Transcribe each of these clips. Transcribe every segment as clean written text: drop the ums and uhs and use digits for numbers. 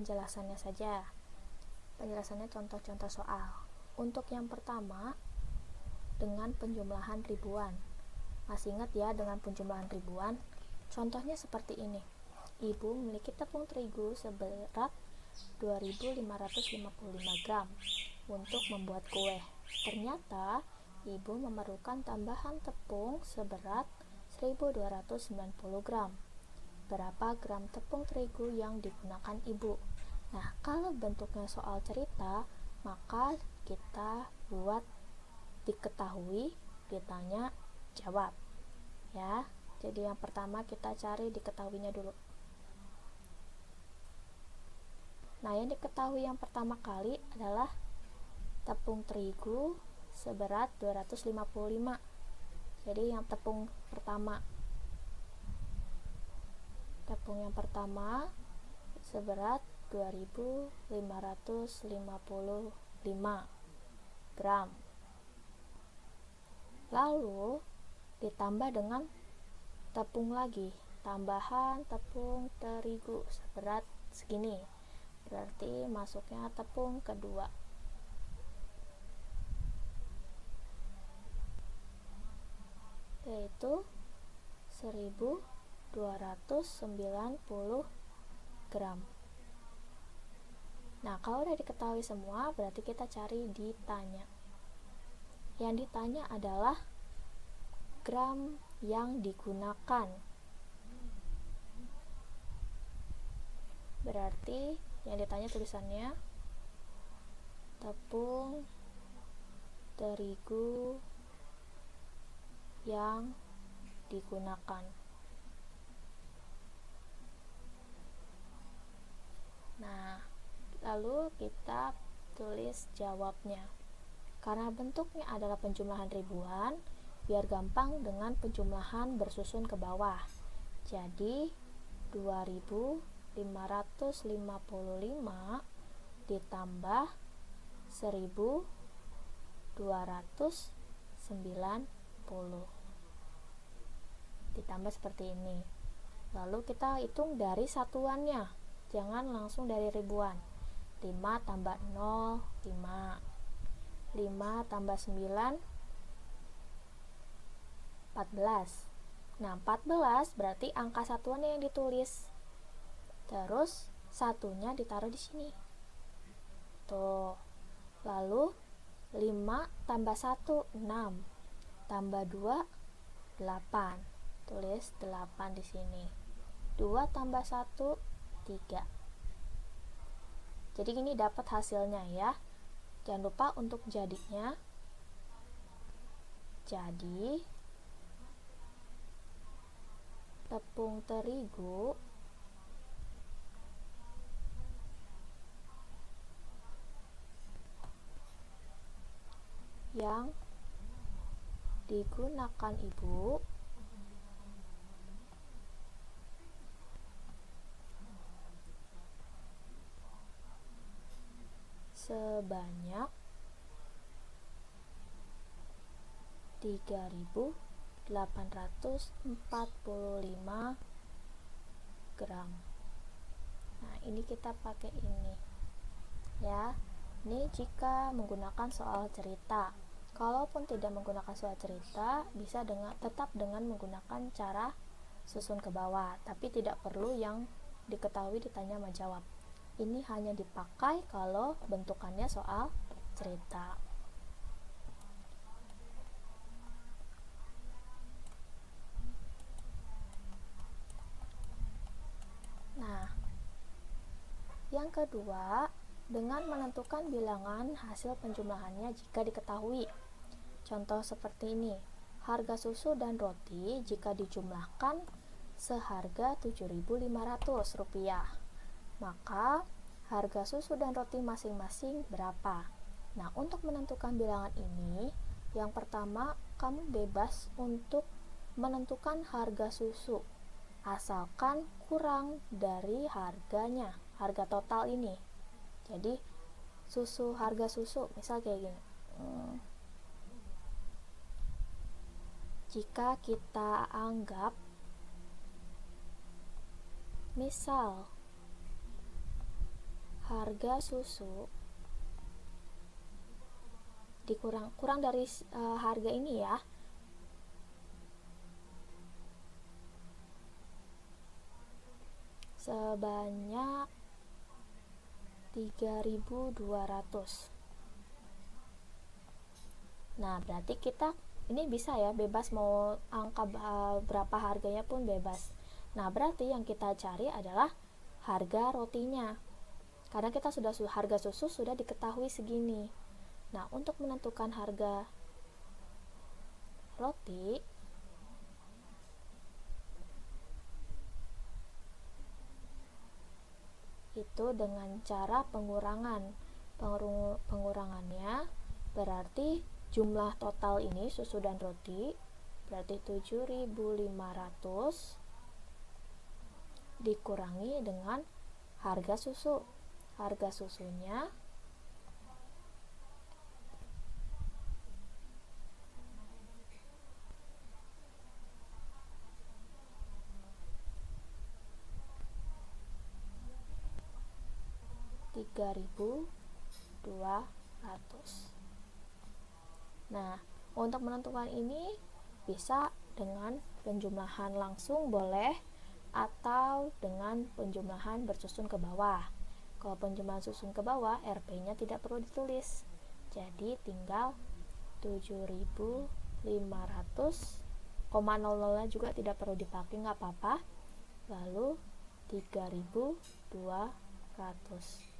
penjelasannya saja. Penjelasannya contoh-contoh soal. Untuk yang pertama, dengan penjumlahan ribuan. Masih ingat ya dengan penjumlahan ribuan? Contohnya seperti ini. Ibu memiliki tepung terigu seberat 2.555 gram untuk membuat kue. Ternyata, ibu memerlukan tambahan tepung seberat 1.290 gram. Berapa gram tepung terigu yang digunakan ibu? Nah, kalau bentuknya soal cerita, maka kita buat diketahui, ditanya, jawab. Ya, jadi yang pertama kita cari diketahuinya dulu. Nah, yang diketahui yang pertama kali adalah tepung terigu seberat 255. Jadi yang tepung yang pertama seberat 2.555 gram. Lalu ditambah dengan tepung lagi, tambahan tepung terigu seberat segini. Berarti masuknya tepung kedua. Yaitu 1.290 gram. Nah, kalau udah diketahui semua, berarti kita cari ditanya. Yang ditanya adalah gram yang digunakan. Berarti yang ditanya tulisannya tepung terigu yang digunakan. Nah, lalu kita tulis jawabnya. Karena bentuknya adalah penjumlahan ribuan, biar gampang dengan penjumlahan bersusun ke bawah. Jadi 2.555 ditambah 1.290. Ditambah seperti ini. Lalu kita hitung dari satuannya, jangan langsung dari ribuan. 5 tambah 0, 5. 5 tambah 9, 14. Nah, 14 berarti angka satuannya yang ditulis. Terus satunya ditaruh di sini. Tuh. Lalu 5 tambah 1, 6. Tambah 2, 8. Tulis 8 di sini. 2 tambah 1, 3. Jadi ini dapat hasilnya ya. Jangan lupa untuk jadinya. Jadi tepung terigu yang digunakan ibu sebanyak 3.845 gram. Nah, ini kita pakai ini ya. Ini jika menggunakan soal cerita. Kalaupun tidak menggunakan soal cerita, bisa tetap dengan menggunakan cara susun ke bawah, tapi tidak perlu yang diketahui ditanya menjawab. Ini hanya dipakai kalau bentukannya soal cerita. Nah, yang kedua, dengan menentukan bilangan hasil penjumlahannya jika diketahui. Contoh seperti ini. Harga susu dan roti jika dijumlahkan seharga Rp7.500. Maka harga susu dan roti masing-masing berapa? Nah, untuk menentukan bilangan ini, yang pertama kamu bebas untuk menentukan harga susu asalkan kurang dari harganya, harga total ini. Jadi harga susu misal kayak gini. Jika kita anggap misal harga susu kurang dari harga ini ya, sebanyak 3.200. Nah, berarti kita ini bisa ya, bebas mau angka berapa harganya pun bebas. Nah, berarti yang kita cari adalah harga rotinya. Karena kita harga susu sudah diketahui segini. Nah, untuk menentukan harga roti, itu dengan cara pengurangannya berarti jumlah total ini susu dan roti berarti 7.500 dikurangi dengan harga susunya Rp3.200. Nah, untuk menentukan ini bisa dengan penjumlahan langsung boleh atau dengan penjumlahan bersusun ke bawah. Kalau penjumlahan susun ke bawah, Rp-nya tidak perlu ditulis. Jadi tinggal 7.500, 0,00 juga tidak perlu dipakai, nggak apa-apa. Lalu 3.200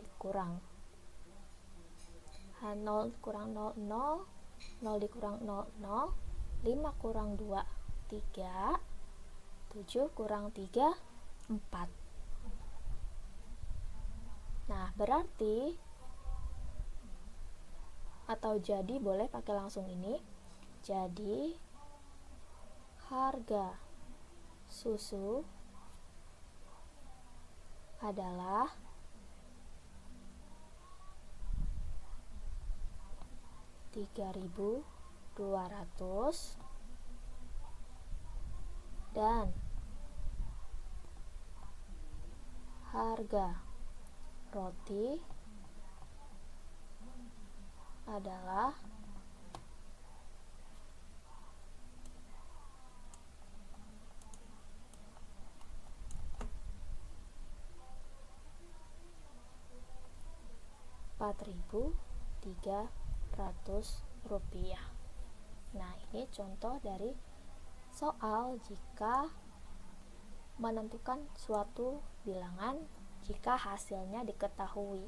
dikurang 0 kurang 0, 0 dikurang 0, 0, 5 kurang 2, 3, 7 kurang 3, 4. Nah, berarti atau jadi boleh pakai langsung ini. Jadi harga susu adalah 3.200 dan harga roti adalah 4.300 rupiah. Nah, ini contoh dari soal jika menentukan suatu bilangan jika hasilnya diketahui.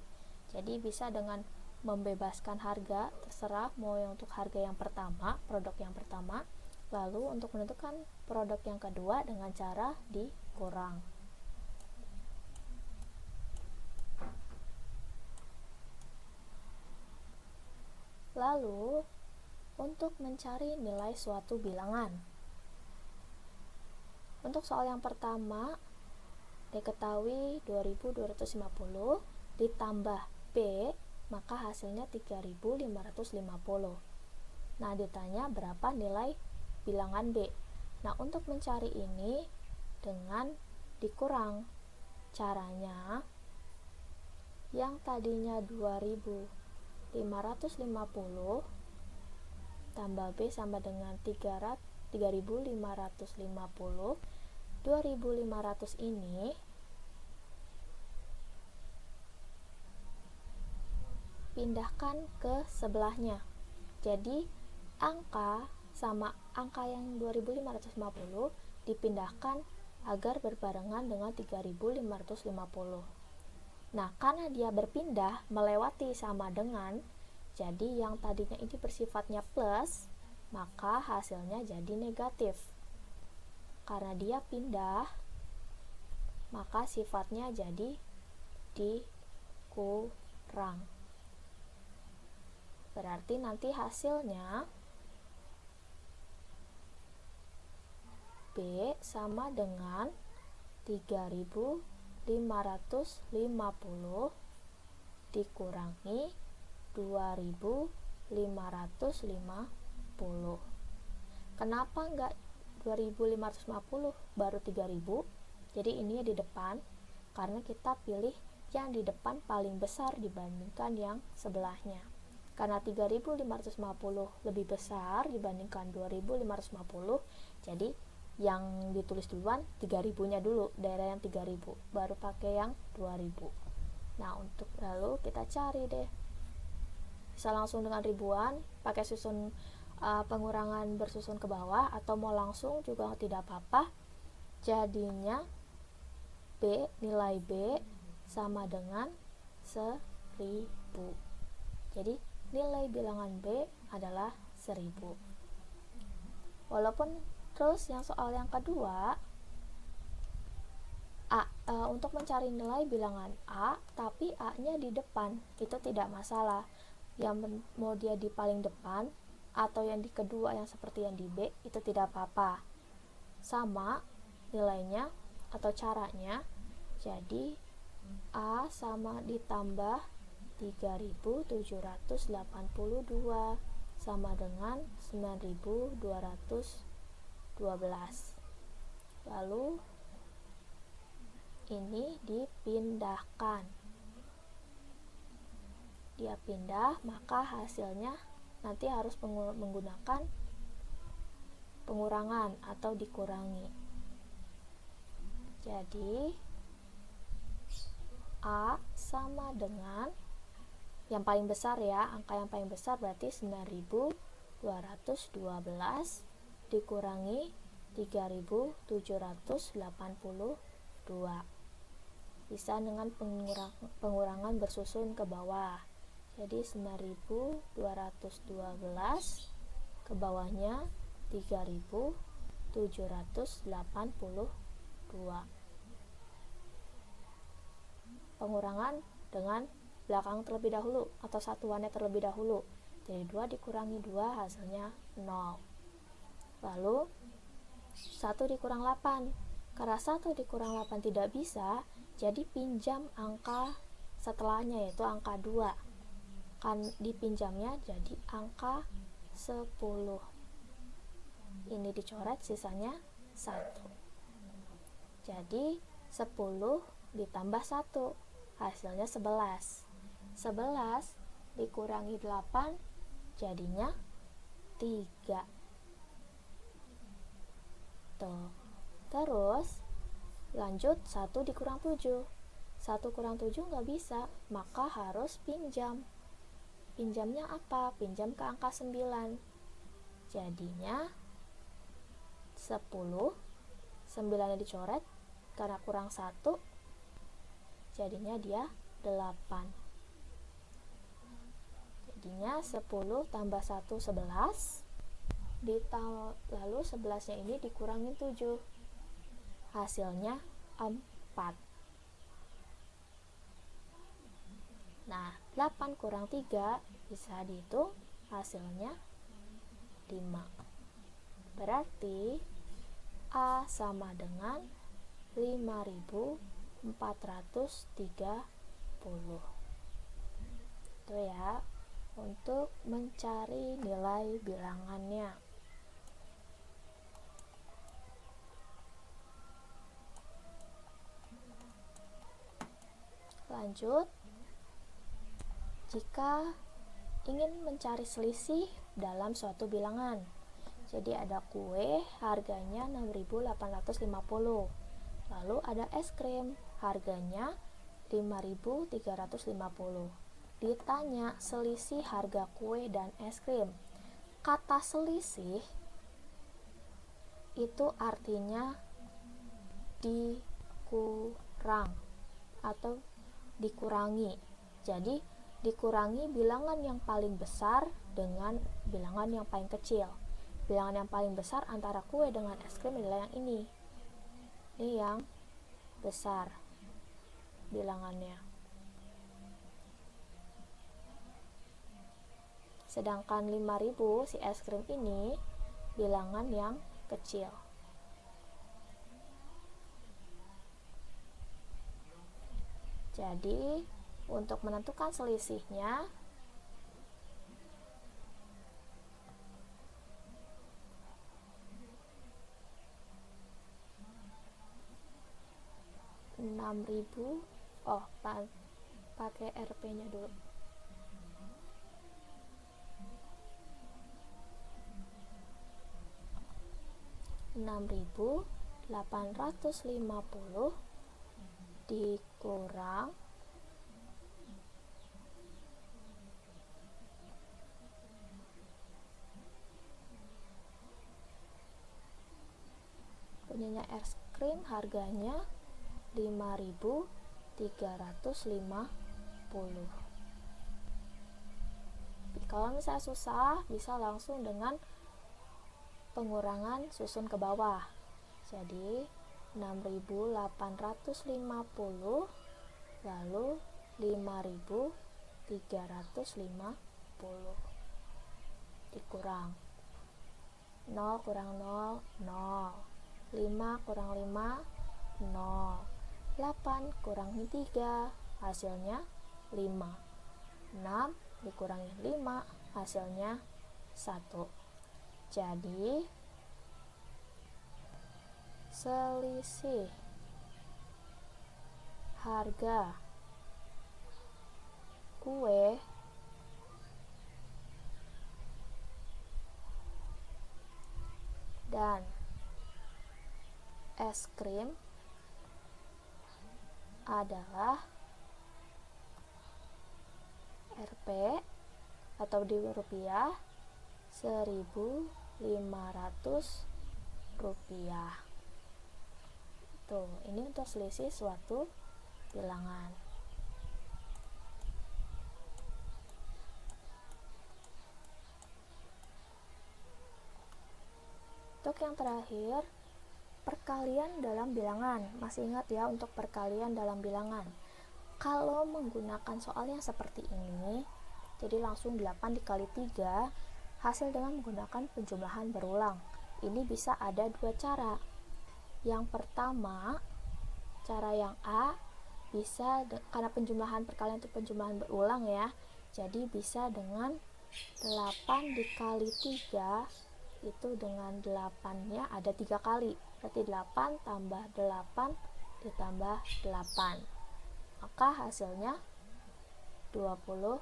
Jadi bisa dengan membebaskan harga, terserah mau yang untuk harga yang pertama, produk yang pertama, lalu untuk menentukan produk yang kedua dengan cara dikurang. Lalu, untuk mencari nilai suatu bilangan. Untuk soal yang pertama, diketahui 2.250 ditambah B, maka hasilnya 3.550. Nah, ditanya berapa nilai bilangan B. Nah, untuk mencari ini dengan dikurang. Caranya, yang tadinya 2.550 tambah B sama dengan 3.550. 2.500 ini pindahkan ke sebelahnya. Jadi angka sama angka yang 2.550 dipindahkan agar berbarengan dengan 3.550. Nah, karena dia berpindah melewati sama dengan, jadi yang tadinya ini bersifatnya plus, maka hasilnya jadi negatif. Karena dia pindah, maka sifatnya jadi dikurang. Berarti nanti hasilnya B sama dengan 3.550 dikurangi 2.550. Kenapa enggak 2.550 baru 3.000? Jadi ini di depan karena kita pilih yang di depan paling besar dibandingkan yang sebelahnya. Karena 3.550 lebih besar dibandingkan 2.550, jadi yang ditulis duluan 3.000-nya dulu, daerah yang 3.000, baru pakai yang 2.000. Nah, untuk lalu kita cari deh. Bisa langsung dengan ribuan, pakai susun pengurangan bersusun ke bawah, atau mau langsung juga tidak apa-apa. Jadinya nilai B sama dengan 1.000. Jadi nilai bilangan B adalah 1.000. Walaupun terus yang soal yang kedua, untuk mencari nilai bilangan A tapi A-nya di depan, itu tidak masalah. Yang mau dia di paling depan atau yang di kedua yang seperti yang di B, itu tidak apa-apa. Sama nilainya atau caranya, jadi A sama ditambah 3.782 sama dengan 9.212. Lalu ini dipindahkan. Dia pindah, maka hasilnya nanti harus menggunakan pengurangan atau dikurangi. Jadi A sama dengan yang paling besar ya, angka yang paling besar berarti 9.212 dikurangi 3.782. Bisa dengan pengurangan bersusun ke bawah. Jadi 9.212 ke bawahnya 3.782. Pengurangan dengan belakang terlebih dahulu atau satuannya terlebih dahulu. Jadi 2 dikurangi 2 hasilnya 0. Lalu 1 dikurang 8. Karena 1 dikurang 8 tidak bisa, jadi pinjam angka setelahnya, yaitu angka 2. Kan dipinjamnya jadi angka 10. Ini dicoret, sisanya 1. Jadi 10 ditambah 1 hasilnya 11. 11 dikurangi 8 jadinya 3. Tuh. Terus lanjut 1 dikurang 7. 1 kurang 7 nggak bisa, maka harus pinjam. Pinjamnya apa? Pinjam ke angka 9. Jadinya 10. 9-nya dicoret karena kurang 1. Jadinya dia 8. Jadinya 10 tambah 1 11. Lalu 11-nya ini dikurangin 7. Hasilnya 4. Nah, 8 kurang 3 bisa dihitung, hasilnya 5. Berarti A sama dengan 5.430. Itu ya, untuk mencari nilai bilangannya. Lanjut, jika ingin mencari selisih dalam suatu bilangan. Jadi ada kue harganya 6.850. Lalu ada es krim harganya 5.350. Ditanya selisih harga kue dan es krim. Kata selisih itu artinya dikurang atau dikurangi. Jadi dikurangi bilangan yang paling besar dengan bilangan yang paling kecil. Bilangan yang paling besar antara kue dengan es krim adalah yang ini. Ini yang besar bilangannya. Sedangkan 5.000 si es krim ini bilangan yang kecil. Jadi untuk menentukan selisihnya, pakai Rp-nya dulu. Rp6.850 dikurang punyanya es krim harganya Rp5.350. Kalau misalnya susah, bisa langsung dengan pengurangan susun ke bawah. Jadi 6.850 lalu 5.350 dikurang 0 kurang 0, 0. 5 kurang 5, 0. 8 kurang 3, hasilnya 5. 6 dikurangi 5, hasilnya 1. Jadi selisih harga kue dan es krim adalah Rp atau di rupiah Rp1.500. Tuh, ini untuk selisih suatu bilangan. Untuk yang terakhir, perkalian dalam bilangan. Masih ingat ya untuk perkalian dalam bilangan. Kalau menggunakan soal yang seperti ini, jadi langsung 8 dikali 3, hasil dengan menggunakan penjumlahan berulang. Ini bisa ada dua cara. Yang pertama, cara yang A, bisa karena penjumlahan perkalian itu penjumlahan berulang ya, jadi bisa dengan 8 dikali 3, itu dengan 8-nya ada 3 kali, berarti 8 tambah 8 ditambah 8, maka hasilnya 24.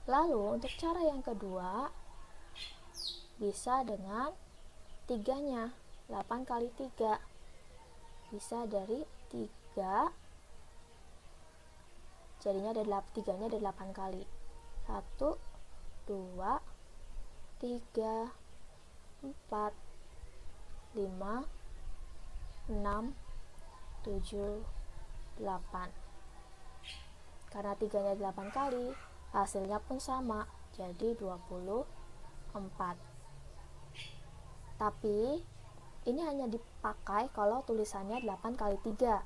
Lalu untuk cara yang kedua, bisa dengan 3-nya, 8 kali 3, bisa dari 3, jadinya ada 3-nya ada 8 kali, 1, 2, 3, 4, 5, 6, 7, 8. Karena 3-nya 8 kali, hasilnya pun sama, jadi 24. Tapi ini hanya dipakai kalau tulisannya 8 kali 3.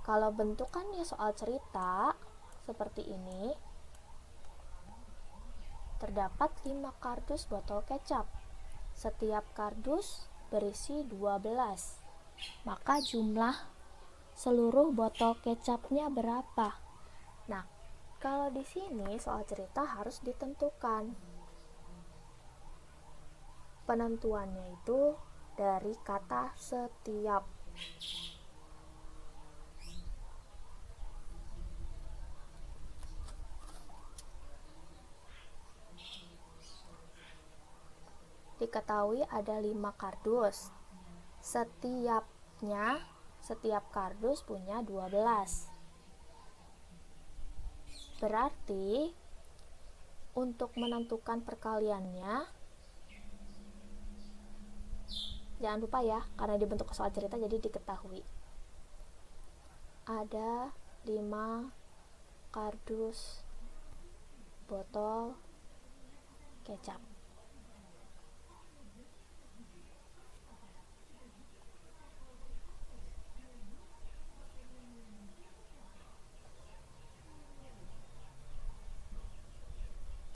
Kalau bentukannya soal cerita seperti ini, terdapat 5 kardus botol kecap. Setiap kardus berisi 12. Maka jumlah seluruh botol kecapnya berapa? Nah, kalau di sini soal cerita harus ditentukan. Penentuannya itu dari kata setiap. Diketahui ada 5 kardus. Setiap kardus punya 12. Berarti untuk menentukan perkaliannya, jangan lupa ya, karena dibentuk soal cerita jadi diketahui. Ada 5 kardus botol kecap.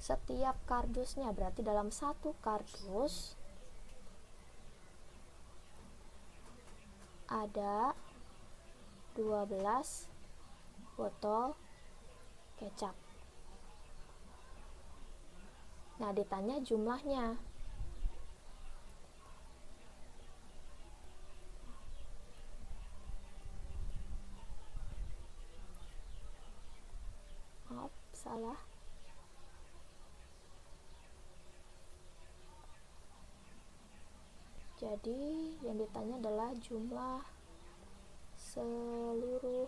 Setiap kardusnya berarti dalam satu kardus ada 12 botol kecap. Nah, ditanya jumlahnya. Jadi yang ditanya adalah jumlah seluruh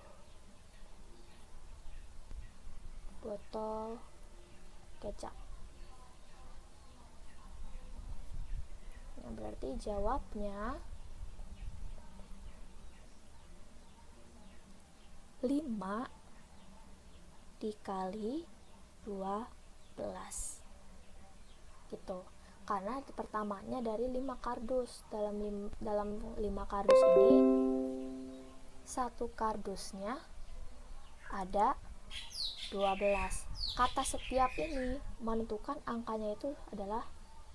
botol kecap. Nah, berarti jawabnya 5 dikali 12 gitu. Karena pertamanya dari 5 kardus. Dalam 5 kardus ini, satu kardusnya ada 12. Kata setiap ini menentukan angkanya itu adalah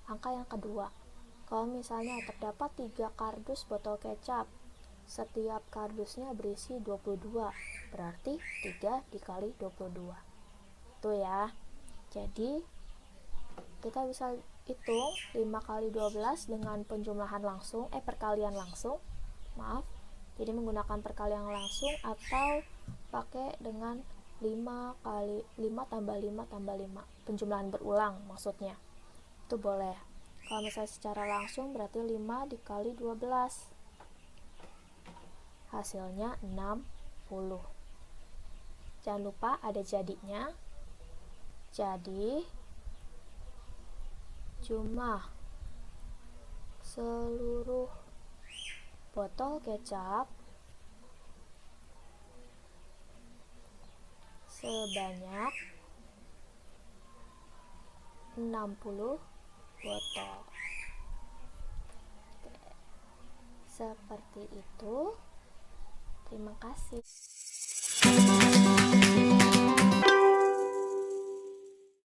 angka yang kedua. Kalau misalnya terdapat 3 kardus botol kecap, setiap kardusnya berisi 22, berarti 3 dikali 22 itu ya. Jadi kita bisa hitung 5 kali 12 dengan penjumlahan langsung, perkalian langsung, maaf, jadi menggunakan perkalian langsung atau pakai dengan 5 kali 5 tambah 5 tambah 5, penjumlahan berulang maksudnya, itu boleh. Kalau misalnya secara langsung berarti 5 dikali 12, hasilnya 60. Jangan lupa ada jadinya. Jadi jumlah seluruh botol kecap sebanyak 60 botol. Oke. Seperti itu. Terima kasih.